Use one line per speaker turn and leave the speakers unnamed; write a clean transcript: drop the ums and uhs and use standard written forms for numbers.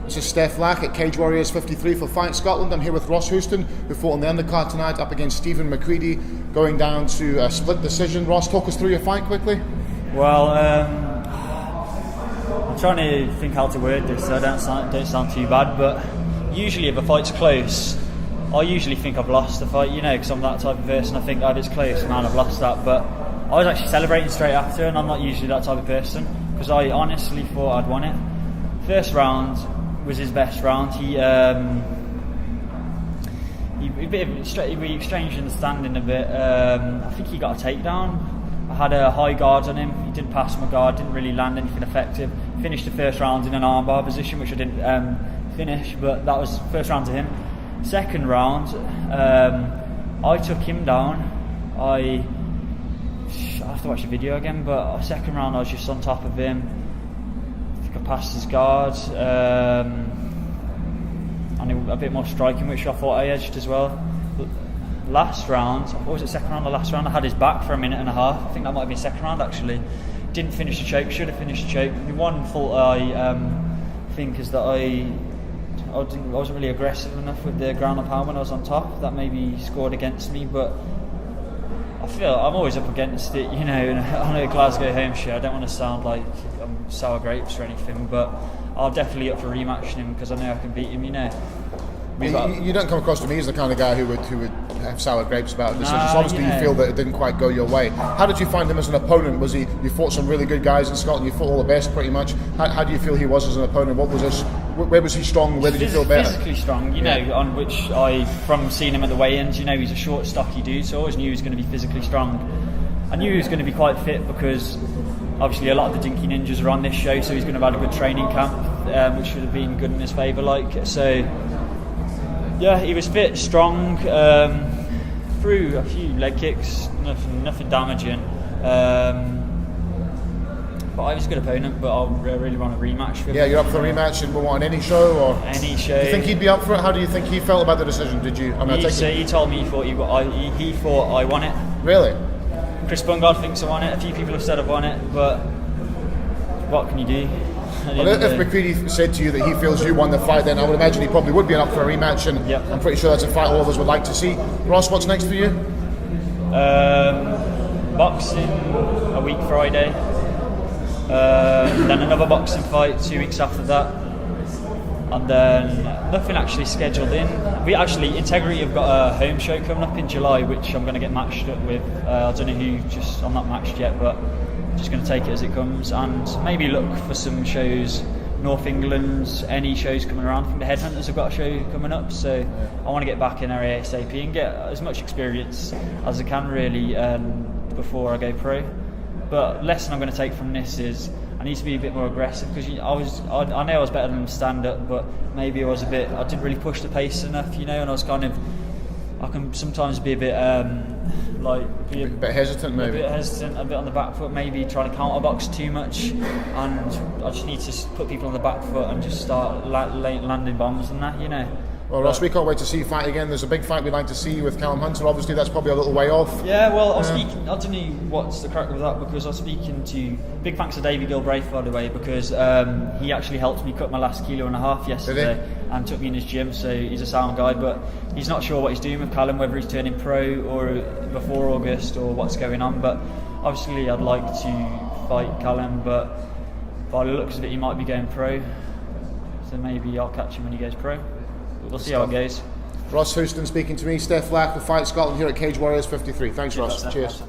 This is Steph Lack at Cage Warriors 53 for Fight Scotland. I'm here with Ross Houston, who fought on the undercard tonight up against Steven McCreadie, going down to a split decision. Ross, talk us through your fight quickly.
Well, I'm trying to think how to word this so I don't sound too bad, but usually if a fight's close, I usually think I've lost the fight, you know, because I'm that type of person. I think, oh, it's close, man, I've lost that. But I was actually celebrating straight after, and I'm not usually that type of person, because I honestly thought I'd won it. First round was his best round. We exchanged in the standing a bit. I think he got a takedown. I had a high guard on him. He didn't pass my guard, didn't really land anything effective. Finished the first round in an armbar position, which I didn't finish, but that was first round to him. Second round, I took him down. I have to watch the video again, but second round I was just on top of him. I think I passed his guard, and a bit more striking, which I thought I edged as well. But last round, what was it, second round or last round? I had his back for a minute and a half. I think that might have been second round actually. Didn't finish the choke, should have finished the choke. The one fault I think is that I wasn't really aggressive enough with the ground and pound when I was on top. That maybe scored against me, but I feel I'm always up against it, you know. On a Glasgow home show, I don't want to sound like I'm sour grapes or anything, but I'll definitely up for rematching him because I know I can beat him, you know.
You don't come across to me as the kind of guy who would have sour grapes about decisions. Obviously, you feel that it didn't quite go your way. How did you find him as an opponent? You fought some really good guys in Scotland. You fought all the best, pretty much. How do you feel he was as an opponent? Where was he strong? Where did you feel better?
Physically strong, you know. On which from seeing him at the weigh-ins, you know, he's a short, stocky dude, so I always knew he was going to be physically strong. I knew he was going to be quite fit because obviously a lot of the Dinky Ninjas are on this show, so he's going to have had a good training camp, which should have been good in his favour. So. Yeah, he was fit, strong, threw a few leg kicks, nothing damaging. But I was a good opponent, but I really want a rematch with him.
Yeah, you're up for a rematch and on any show? Or
any show.
Do you think he'd be up for it? How do you think he felt about the decision? Did you?
He told me he thought I won it.
Really?
Chris Bungard thinks I won it. A few people have said I've won it, but what can you do?
Well, if McCreadie said to you that he feels you won the fight, then I would imagine he probably would be up for a rematch, and
yep.
I'm pretty sure that's a fight all of us would like to see. Ross, what's next for you?
Boxing a week Friday, then another boxing fight 2 weeks after that, and then nothing actually scheduled in. Integrity have got a home show coming up in July, which I'm going to get matched up with. I don't know who, I'm not matched yet, but just going to take it as it comes, and maybe look for some shows, North England, any shows coming around. I think the Headhunters have got a show coming up, so I want to get back in there ASAP and get as much experience as I can really before I go pro. But lesson I'm going to take from this is I need to be a bit more aggressive, because I know I was better than stand up, but maybe I didn't really push the pace enough, you know, and I can sometimes be a bit
a bit hesitant, maybe.
A bit on the back foot, maybe trying to counter box too much, and I just need to put people on the back foot and just start landing bombs and that, you know.
Well, Ross, we can't wait to see you fight again. There's a big fight we'd like to see with Callum Hunter. Obviously, that's probably a little way off.
Yeah, well, I don't know what's the crack with that, because I was speaking to. Big thanks to Davey Gilbraith, by the way, because he actually helped me cut my last 1.5 kilos yesterday and took me in his gym. So he's a sound guy, but he's not sure what he's doing with Callum, whether he's turning pro or before August or what's going on. But obviously, I'd like to fight Callum, but by the looks of it, he might be going pro. So maybe I'll catch him when he goes pro. We'll see how it goes.
Ross Houston speaking to me, Steph Lack, the Fight Scotland here at Cage Warriors 53. Thanks, Ross. Cheers.